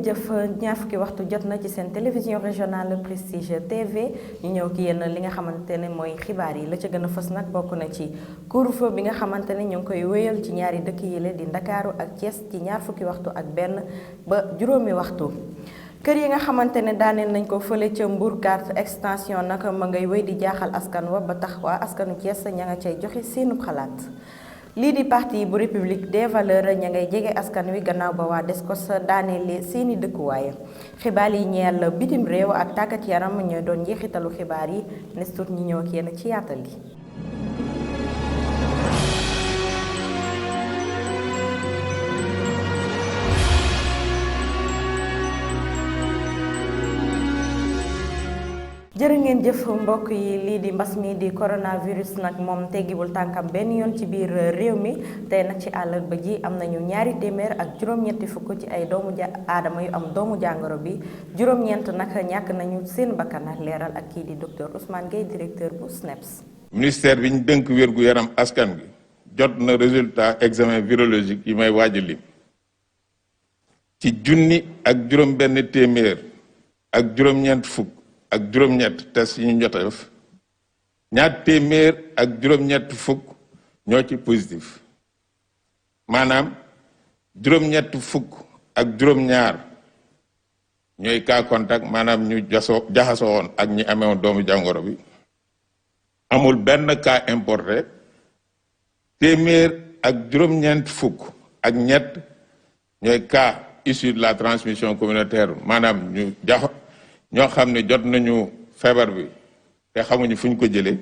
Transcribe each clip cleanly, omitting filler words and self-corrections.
ngeen jëf ñaar fukki waxtu jot na ci seen télévision régionale Prestige TV ñu ñëw ki yéen li nga xamante ne mooy xibaar yi la ca gën a fës nag bokk na ci couvre-feu bi nga xamante ne ñu ngi koy wéyal ci ñaari dëkk yi la di Ndakaaru ak Thiès ci ñaar fukki waxtu ak benn ba juróomi waxtu. kër yi nga xamante ne daaneel nañ ko fële ca Mbourkat extension nag ma ngay wéy di jaaxal askan wa ba tax waa askanu Thiès ña nga cay joxe seenub xalaat. lii di parti bu République des valeurs ña ngay jege askan wi gannaaw ba waa Descos daaneele seeni dëkkuwaay xibaar yi ñeel bitim réew ak tàggat yaram ñooy doon njeexitalu xibaar yi nes tuut ñi ñëw ak yéen ci yaatal gi. jërë ngeen jëf mbokk yi lii di mbas mi di coronavirus nag moom teggiwul tànkam benn yoon ci biir réew mi tey nag ci àllarba ji am nañu ñaari téeméer ak juróom-ñetti fukk ci ay doomu aadama yu am doomu jàngoro bi juróom-ñeent nag ñàkk nañu seen bakkan ak leeral ak kii di docteur Ousmane Gueye directeur bu SNEIPS. ministère bi ñu dënk wér-gu-yaram askan bi jot na résultat examen virologique yi may waaj a lim ci junni ak juróom-benn téeméer ak juróom-ñeent fukk. ak juróom-ñett test yi ñu jot a def ñaar téeméer ak juróom-ñett fukk ñoo ci positif maanaam juróom-ñett fukk ak juróom-ñaar ñooy cas contact maanaam ñu jaxasoo woon ak ñi amewoon doomu jàngoro bi amul benn cas importé téeméer ak juróom-ñeent fukk ak ñett ñooy cas issu de la transmission communautaire maanaam ñu ñoo xam ne jot nañu feebar bi te xamuñu fu ñu ko jëlee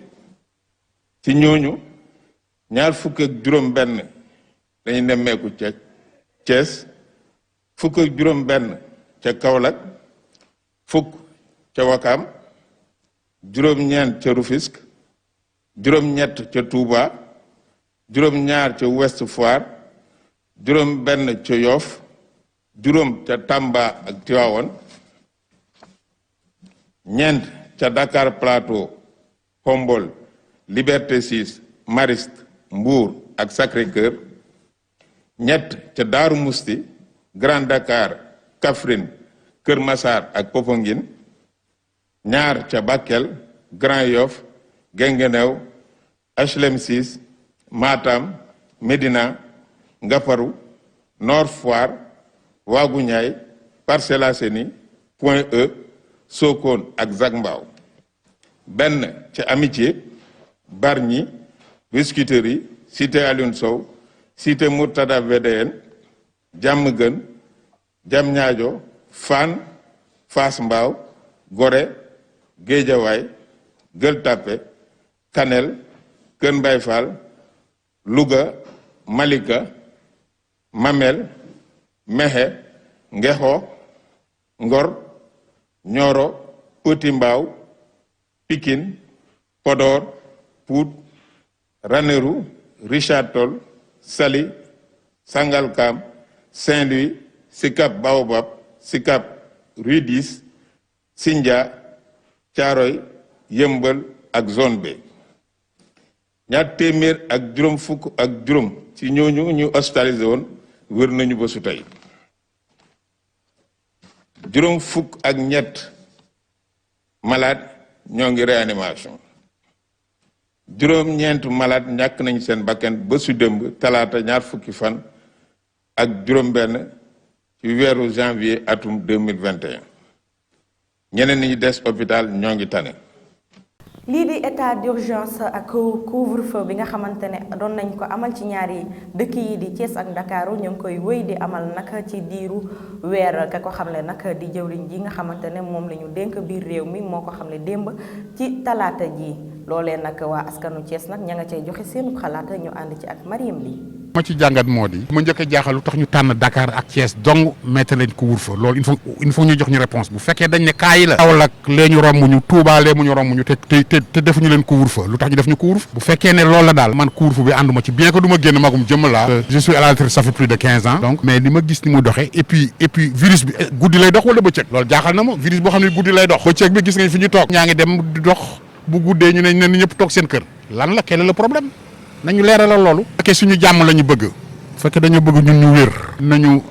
ci ñooñu ñaar fukk ak juróom benn dañu nemmeeku ca Thiès fukk ak juróom benn ca Kaolack fukk ca Wakam juróom-ñeent ca Rufisque juróom-ñett ca Touba juróom-ñaar ca Ouest Foire juróom benn ca Yoff juróom ca Tamba ak Tivaouane ñeent ca Dakar Plateau Khombole Liberté 6 Mariste Mbour ak Sacré-Cœur ñett ca Daaru Musti Grand Dakar Kaffrine Kër Massar ak Popenguine ñaar ca Bakel Grand Yoff Guinguinéo HLM 6 Matam Médina Ngaparou Nord Foire Ouagouñaay Parcelles Assainies Point E Sokone ak Zac Mbao benn ca Amitié Bargny Biscuiterie Cité Alioune Sow Cité Mourtada VDN Diamaguène Diamniadio Fann Fass Mbao Gorée Guédiawaye Gueule Tapée Kanel Kër Mbaye Fall Louga Malika Mamel Mékhé Ngexo Ngor Nioro Petit Mbao Pikine Podor Pout Ranérou Richard Toll Saly Sangalkam Saint-Louis Sicap Baobab Sicap Rue 10 Sindia Thiaroye Yeumbeul ak zone B ñaar téeméer ak juróom fukk ak juróom ci ñooñu ñu hospitalisé woon wër nañu ba su tey juróom fukk ak ñett malade ñoo ngi réanimation juróom-ñeent malade ñàkk nañu seen bakkan ba su démb talaata ñaar fukki fan ak juróom-benn ci weeru janvier atum 2021 ñeneen ñi des hôpital ñoo ngi tane. lii di état d'urgence ak couvre-feu bi nga xamante ne doon nañ ko amal ci ñaari dëkk yi di Thiès ak Ndakaaru ñu ngi koy wéy di amal nag ci diiru weer ka ko xamle nag di jëwriñ ji nga xamante ne moom la ñu dénk biir réew mi moo ko xamle démb ci talaata ji loolee nag waa askanu Thiès nag ña nga cay joxe seenu xalaat ñu ànd ci ak Mariam li ma ci jàngat moo di ma njëkk a jaaxal lu tax ñu tànn Dakar ak Thiès dong mettre leen couvre-feu loolu il faut ñu jox ñu réponse bu fekkee dañ ne kaa yi la Kaolack lee ñu romb ñu Touba lee mu ñu romb ñu te defuñu leen couvre-feu lu tax ñu def ñu couvre-feu bu fekkee ne loolu la daal man couvre-feu bi ànduma ci bien que du ma génn magum jëmm laa je suis à la retraite ça fait plus de 15 ans donc mais li ma gis ni mu doxee et puis virus bi guddi lay dox wala bëccëg loolu jaaxal na ma virus boo xam ne guddi lay dox bëccëg bi gis nga fi ñu toog ñaa ngi dem di dox bu guddee ñu ne ñëpp toog seen kër lan la quel est le problème nañu leeralal loolu fekkee suñu jàmm la ñu bëgg fekkee dañu bëgg ñun ñu wér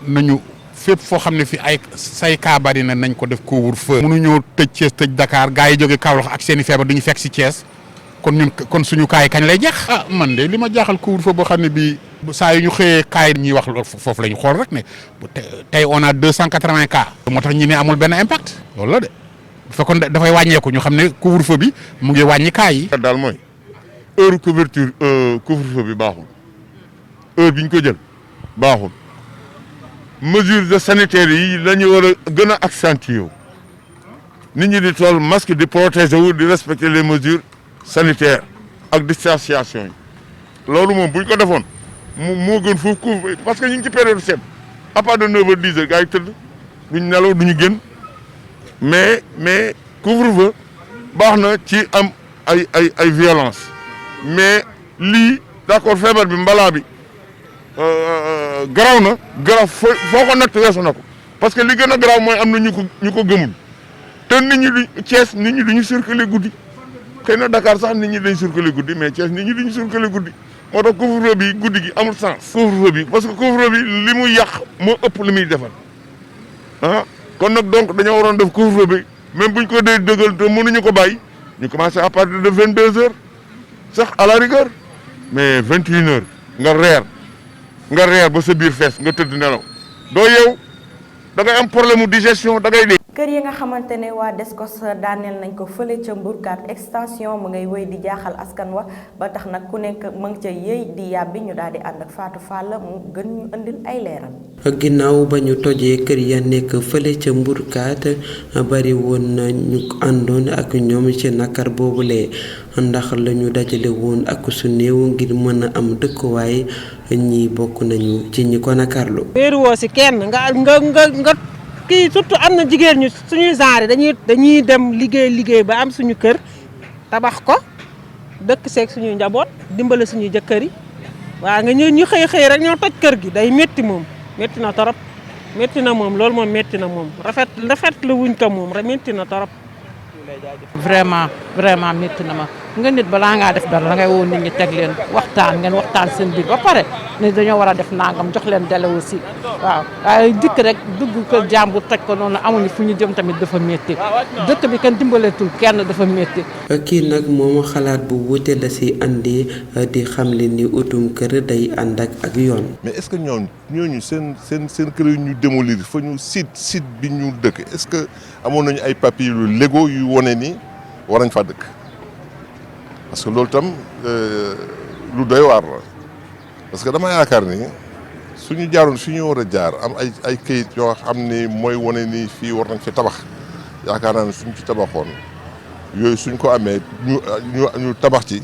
nañu fépp foo xam ne fi ay say kaa bari na nañ ko def couvre-feu. mënuñoo tëj Thiès tëj Dakar gars yi jóge Kaolack ak seen i feebar duñu fekk si Thiès kon suñu kaay kañ lay jeex. ah man de li ma jaaxal couvre-feu boo xam ne bii saa yu ñu xëyee kaay ñuy wax loolu foofu la ñu xool rek ne tey on a 280 cas. moo tax ñu ne amul benn impact loolu la de bu fekkoon dafay wàññeeku ñu xam ne couvre-feu bi mu ngi wàññi cas yi. daal mooy heure couverture couvre-feu bi baaxul heure bi ñu ko jël baaxul mesures de sanitaires yi la ñu war a gën a accentuer nit ñi di tool masque di protéger wu di respecter les mesures sanitaires ak distanciation yi loolu moom bu ñu ko defoon moo gën foofu couvre parce que ñu ngi ci période sedd à part de 9h 10h gars yi tëdd duñ nelaw duñu génn mais couvre-feu baax na ci am ay violence mais lii d'accord feebar bi mbalaa bi garaaw na garaaw foo ko natt weesu na ko parce que li gën a garaaw mooy am na ñu ko gëmul te nit ñi Thiès nit ñi duñu circuler guddi xëy na Dakar sax nit ñi dañ circuler guddi mais Thiès nit ñi duñu circuler guddi moo tax couvre-feu bi guddi gi amul sens. couvre-feu bi parce que couvre-feu bi li muy yàq moo ëpp li muy defal ah kon nag donc dañoo waroon def couvre-feu bi même buñ ko dee dëggal te mënuñu ko bàyyi ñu commencé à partir de 22h sax à la rigueur mais 21h nga reer ba sa biir fees nga tëdd nelaw doo yeew da ngay am problème mu digestion da ngay dee. kër yi nga xamante ne waa Descos daaneel nañ ko fële ca Mbourkat extension mu ngay wéy di jaaxal askan wa ba tax nag ku nekk mu ngi ca yëy di yàbbi ñu daal di ànd ak Fatou Fall mu gën ñu indil ay leeral. ginnaaw ba ñu tojee kër ya nekk fële ca Mbourkat bari woon na ñu àndoon ak ñoom ci nakar boobule ndax la ñu dajale woon ak su néew ngir mën a am dëkkuwaay ñi bokk nañu ci ñi ko nakarlu. wéeruwoo si kenn nga kii surtout am na jigéen ñu suñuy genre dañuy dem liggéey ba am suñu kër tabax ko dëkk seeg suñuy njaboot dimbale suñuy jëkkër yi waaw nga ñu xëy rek ñoo toj kër gi day métti moom métti na torop métti na moom loolu moom métti na moom rafet la wuñ ko moom rek métti na torop. vraiment métti na ma nga nit balaa ngaa def dara da ngay woo nit ñi teg leen ngeen waxtaan seen biir ba pare ne dañoo war a def nangam jox leen délai aussi waaw waaye dikk rek dugg kër jàmbur toj ko noonu amuñu fu ñu jëm tamit dafa métti dëkk bi kenn dimbaleetul kenn dafa métti. kii nag moom xalaat bu wuute la si andi di xamle ni utum kër day ànd ak yoon. mais est-ce que ñooñu seen kër yu ñu démolir fa ñu site bi ñu dëkk est-ce que amoon nañu ay papiers yu légaux yu wone ni war nañ fa dëkk parce que loolu tam lu doy waar la parce que dama yaakaar ni suñu jaaroon fi ñu war a jaar am ay kayit yoo xam ni mooy wane ni fii war nañ fi tabax yaakaar naa ne suñ ci tabaxoon yooyu suñ ko amee ñu tabax ci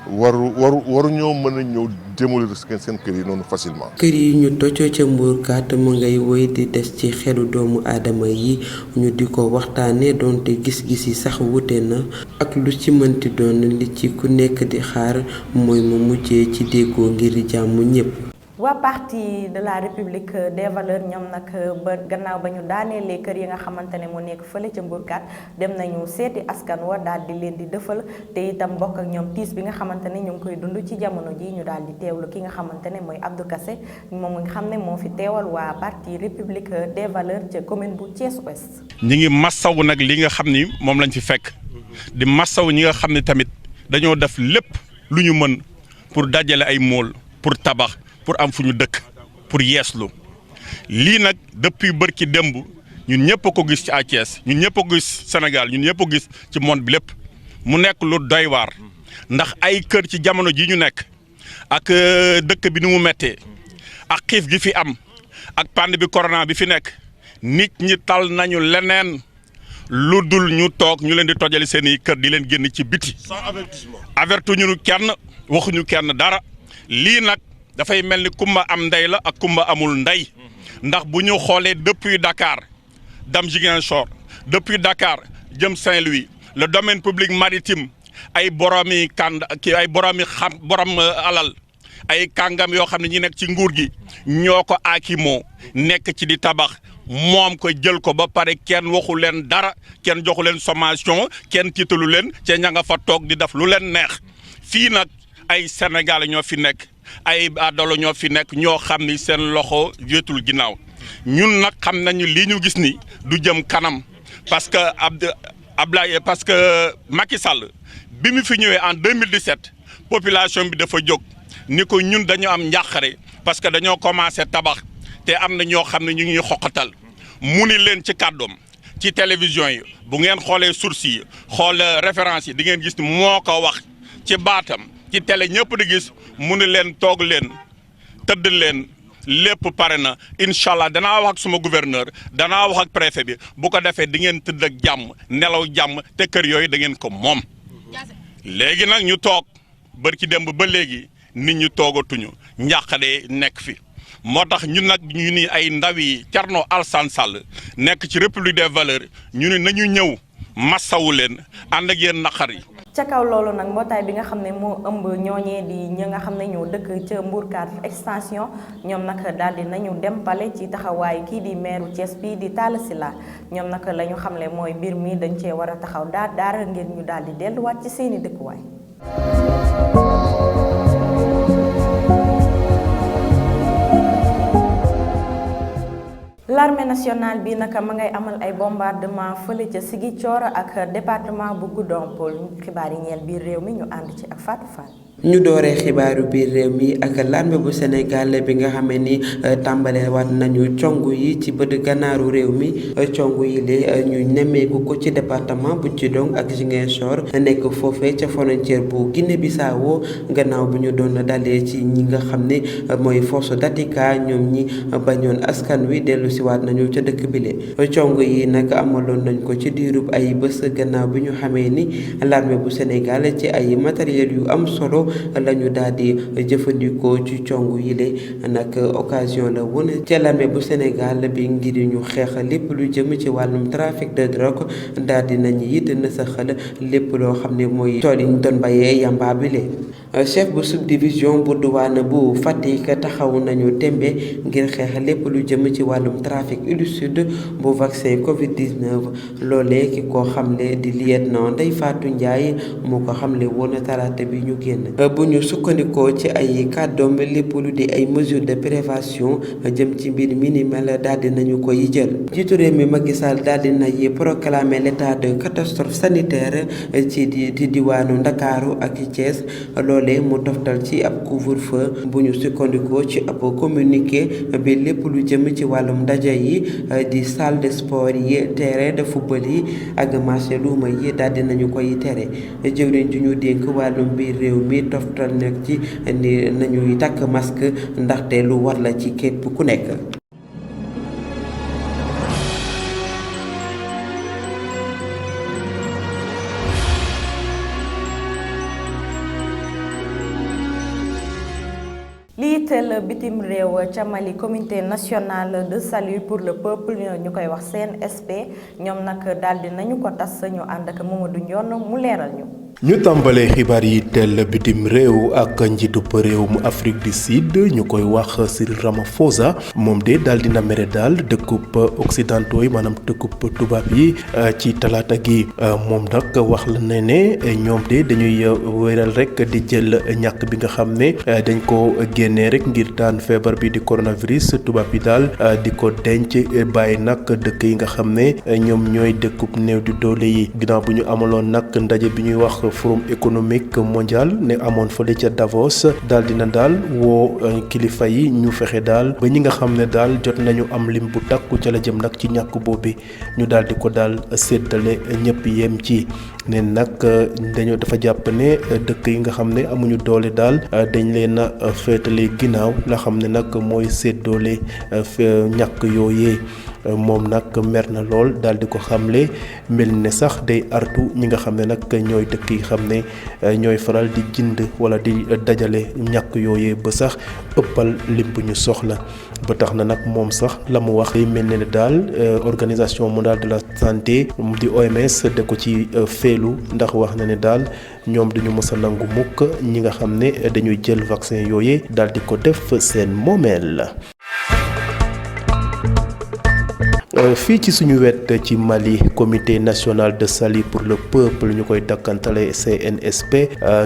waru ñoo mën a ñëw démolir seen kër yi noonu facilement. kër yi ñu tojoo ca Mbourkat mu ngay woy di des ci xelu doomu aadama yi ñu di ko waxtaanee doonte gis-gis yi sax wute na ak lu ci mënti doon li ci ku nekk di xaar mooy mu mujjee ci déggoo ngir jàmm ñépp. waa parti de la République des valeurs ñoom nag ba gannaaw ba ñu daaneelee kër yi nga xamante ne moo nekk fële ca Mbourkat dem nañu seeti askan wa daal di leen di dëfal te itam bokk ak ñoom tiis bi nga xamante ne ñu ngi koy dund ci jamono ji ñu daal di teewlu ki nga xamante ne mooy Abdou Kassé moom nga xam ne moo fi teewal waa parti République des valeurs ca commune bu Thiès Ouest. ñi ngi massaw nag li nga xam ni moom lañ fi fekk di massaw ñi nga xam ne tamit dañoo def lépp lu ñu mën pour dajale ay mool pour tabax. pour am fu ñu dëkk pour yeeslu lii nag depuis bërki démb ñun ñëpp a ko gis ci Thiès ñun ñëpp a ko gis Sénégal ñun ñëpp a ko gis ci monde bi lépp mu nekk lu doy waar ndax ay kër ci jamono ji ñu nekk ak dëkk bi ni mu méttee ak xiif gi fi am ak pandémie bi corona bi fi nekk nit ñi tal nañu leneen lu dul ñu toog ñu leen di tojali seen i kër di leen génn ci biti. sans avertissement. avertuñu kenn waxuñu kenn dara lii nag. dafay mel ni kumba am ndey la ak kumba amul ndey ndax bu ñu xoolee depuis Dakar dem Ziguinchor depuis Dakar jëm Saint-Louis le domaine public maritime ay boromi borom alal ay kàngam yoo xam ne ñi nekk ci nguur gi ñoo ko aakimoo nekk ci di tabax moom ko jël ko ba pare kenn waxu leen dara kenn joxu leen sommation kenn tiitalu leen ca ña nga fa toog di def lu leen neex fii nag ay Sénégal ñoo fi nekk. ay adolo ñoo fi nekk ñoo xam ni seen loxo jotul ginnaaw ñun nag xam nañu lii ñu gis ni du jëm kanam parce que parce que Macky Sall bi mu fi ñëwee en 2017 population bi dafa jóg ni ko ñun dañu am njàqare parce que dañoo commencé tabax te am na ñoo xam ne ñu ngi xoqatal mu ni leen ci kàddoom ci télévision yi bu ngeen xoolee sources yi xool référence yi di ngeen gis ni moo ko wax ci baatam ci télé ñëpp di gis mu ni leen toog leen tëdd leen lépp pare na incha allah danaa wax ak suma gouverneur danaa wax ak préfet bi bu ko defee di ngeen tëdd ak jàmm nelaw jàmm te kër yooyu da ngeen ko moom. léegi nag ñu toog barki démb ba léegi nit ñi toogatuñu njàqade nekk fi moo tax ñun nag ñu ni ay ndaw yi Thierno Alassane Sall nekk ci République des Valeurs ñu ne nañu ñëw massawu leen ànd ak yéen naqar yi. ca kaw loolu nag mbootaay bi nga xam ne moo ëmb ñooñee di ñi nga xam ne ñoo dëkk ca Mbourkat extension ñoom nag daal di nañu dem pale ci taxawaay kii di maire Thiès bii di Talla Sylla ñoom nag la ñu xamle mooy mbir mi dañ cee war a taxaw daara ngir ñu daal di delluwaat ci seeni dëkkuwaay. L'armée nationale bi naka ma ngay amal ay bombardement fële ca Ziguinchor ak département bu Goudomp xibaar yi ñeel biir réew mi ñu ànd ci ak Fatou Fall. ñu dooree xibaaru biir réew mi ak l'armée bu Sénégal bi nga xamee ni tàmbale waat nañu cong yi ci bët gànnaaru réew mi cong yi le ñu nemmeeku ko ci département bu Djidong ak Ziguinchor nekk foofee ca frontière bu Guinée Bissau gannaaw bu ñu doon dalee ci ñi nga xam ne mooy force d'Atika ñoom ñi bañoon askan wi dellu si waat nañu ca dëkk bile cong yi nag amaloon nañ ko ci diirub ay bés gannaaw bi ñu xamee ni l'armée bu Sénégal ci ay matériel yu am solo lañu daal di jëfandikoo ci cong yile nag occasion la woon ci l'armée bu Sénégal bi ngir ñu xeex lépp lu jëm ci wàllum trafic de drogue daal di nañu it nasaxal lépp loo xam ne mooy tool yi ñu doon bayee yamba bile chef bu subdivision bu douane bu Fatick taxaw nañu tembe ngir xeex lépp lu jëm ci wàllum trafic illicite bu vaccin Covid-19 loolee ki ko xamle di lieutenant Ndeye Fatou Ndiaye moo ko xamle woon talaata bi ñu génn bu ñu sukkandikoo ci ay kàddoom lépp lu di ay mesures de prévention jëm ci mbir mi ni mel daal di nañu koy jël jiitu réew mi Macky Sall daal di nay proclamer l'état de catastrophe sanitaire ci diwaanu Ndakaaru ak Thiès loolee mu toftal ci ab couvre-feu bu ñu sukkandikoo ci ab communiqué bi lépp lu jëm ci wàllum ndaje yi di salle de sport yi terrain de football yi ak marché luuma yi daal di nañu koy tere jëwriñ ju ñu dénk wàllum biir réew mi toftal nag ci ni nañuy takk masque ndaxte lu war la ci képp ku nekk. lii teel bitim réew ca Mali comité national de salut pour le peuple ñu koy wax CNSP ñoom nag daal di nañu ko tas ñu ànd ak Mamadou Ndione mu leeral ñu. ñu tàmbalee xibaar yi teel bitim réew ak njiitub réew mu Afrique du Sud ñu koy wax Cyril Ramaphosa moom de daal dina mere daal dëkkub occidentaux yi maanaam dëkkub tubaab yi ci talaata gi moom nag wax la ne ñoom de dañuy wéral rek di jël ñàkk bi nga xam ne dañ ko génnee rek ngir daan feebar bi di coronavirus tubaab yi daal di ko denc bàyyi nag dëkk yi nga xam ne ñoom ñooy dëkkub néew di doole yi ginnaaw bu ñu amaloon nag ndaje bi ñuy wax forum économique mondial ne amoon fële ca Davos daal dina daal woo kilifa yi ñu fexe daal ba ñi nga xam ne daal jot nañu am lim bu takku ca la jëm nag ci ñàkk boobu ñu daal di ko daal séddale ñëpp yem ci ne nag dañoo dafa jàpp ne dëkk yi nga xam ne amuñu doole daal dañ leen a féetale ginnaaw la xam ne nag mooy séddoole ñàkk yooyee moom nag mer na lool daal di ko xamle mel ne sax day artu ñi nga xam ne nag ñooy dëkk yi xam ne ñooy faral di jënd wala di dajale ñàkk yooyee ba sax ëppal lim bu ñu soxla ba tax na nag moom sax la mu wax day mel ne daal organisation mondiale de la santé di OMS da ko ci feelu ndax wax na ne daal ñoom duñu mës a nangu mukk ñi nga xam ne dañuy jël vaccin yooyee daal di ko def seen moomeel. fii ci suñu wet ci Mali comité national de salut pour le peuple ñu koy dakkantale CNSP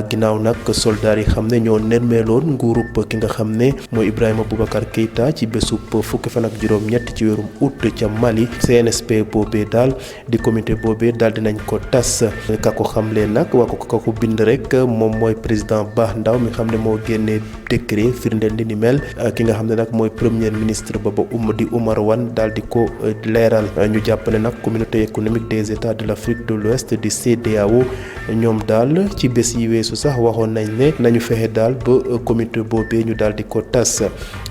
ginnaaw nag soldats yi xam ne ñoo nermeeloon nguurub ki nga xam ne mooy Ibrahima Boubacar Keïta ci bésub fukki fan ak juróom-ñett ci weerum août ca Mali CNSP boobee daal di comité boobee daal dinañ ko tas ka ko xamle nag waa ko bind rek moom mooy président Bah Ndaw mi xam ne moo génnee décret firndeel li ni mel ki nga xam ne nag mooy premier ministre ba di Oumar Wane daal di ko leeral ñu jàpp ne nag communauté économique des états de l'Afrique de l'Ouest di CEDEAO ñoom daal ci bés yi weesu sax waxoon nañ ne nañu fexe daal ba comité boobee ñu daal di ko tas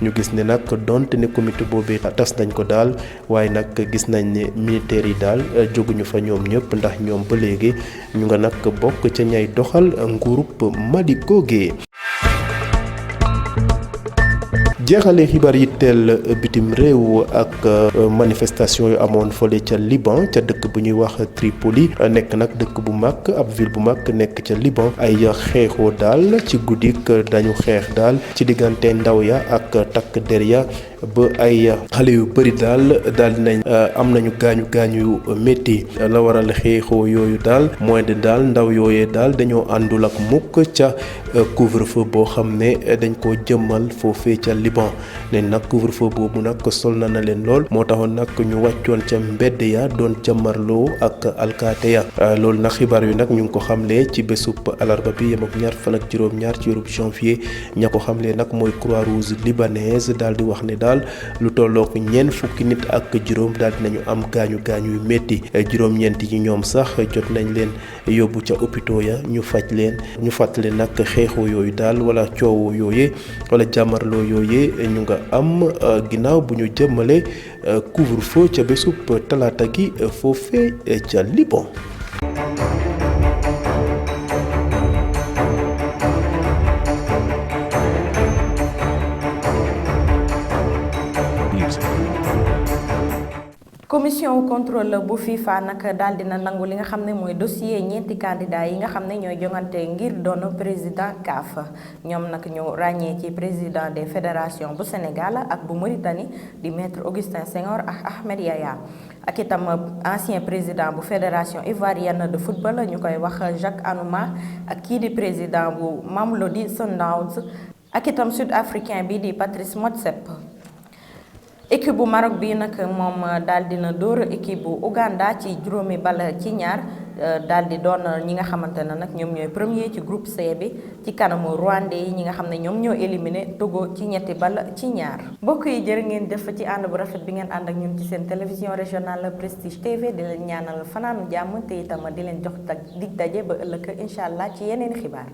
ñu gis ne nag donte ne comité boobee tas nañ ko daal waaye nag gis nañ ne militaires yi daal jóguñu fa ñoom ñëpp ndax ñoom ba léegi ñu nga nag bokk ca ñay doxal nguurub Mali googee jeexale xibaar yi teel bitim réew ak manifestation yu amoon fële ca Liban ca dëkk bu ñuy wax Tripoli nekk nag dëkk bu mag ab ville bu mag nekk ca Liban ay xeexoo daal ci guddik dañu xeex daal ci diggante ndaw ya ak takk der ya ba ay xale yu bëri daal dinañ am nañu gaañu yu métti la waral xeexoo yooyu daal mooy de daal ndaw yooyee daal dañoo àndul ak mukk ca couvre-feu boo xam ne dañ ko jëmmal foofee ca Liban ne nag couvre-feu boobu nag sol na leen lool moo taxoon nag ñu wàccoon ca mbedd ya doon jàmmarloo ak alkaate ya loolu nag xibaar yu nag ñu ngi ko xamle ci bésub alarba bi yem ak ñaar fan ak juróom-ñaar ci weerub janvier ña ko xamle nag mooy Croix-Rouge libanaise daal di wax ne daal lu tollook ñeent fukki nit ak juróom daal dinañu am gaañu yu métti juróom-ñeenti ci ñoom sax jot nañ leen yóbbu ca hôpitaux ya ñu faj leen ñu fàttali nag xeexoo yooyu daal wala coowoo yooyee wala jàmmarloo yooyee ñu nga am ginnaaw bu ñu jëmmale couvre-feu ca bésub talaata gi foofee ca Liban. commission contrôle bu FIFA nag daal dina nangu li nga xam ne mooy dossier ñeenti candidat yi nga xam ne ñooy jongante ngir doon président CAF ñoom nag ñu ràññee ci président des fédérations bu Sénégal ak bu Mauritanie di maître Augustin Senghor ak Ahmed Yaya ak itam ancien président bu fédération ivoirienne de football ñu koy wax Jacques Anouma ak kii di président bu Mamelodi Sundowns ak itam sud africain bi di Patrice Motsepe. équipe bu Maroc bi nag moom daal dina dóor équipe bu Ouganda ci juróomi bal ci ñaar daal di doon ñi nga xamante ne nag ñoom ñooy premier ci groupe C bi ci kanamu Rwandais yi ñi nga xam ne ñoom ñoo éliminé Togo ci ñetti bal ci ñaar. mbokk yi jërë ngeen def ci ànd bu rafet bi ngeen ànd ak ñun ci seen télévision régionale Prestige TV di leen ñaanal fanaanu jàmm te itam di leen jox dig daje ba ëllëg incha allah ci yeneen xibaar.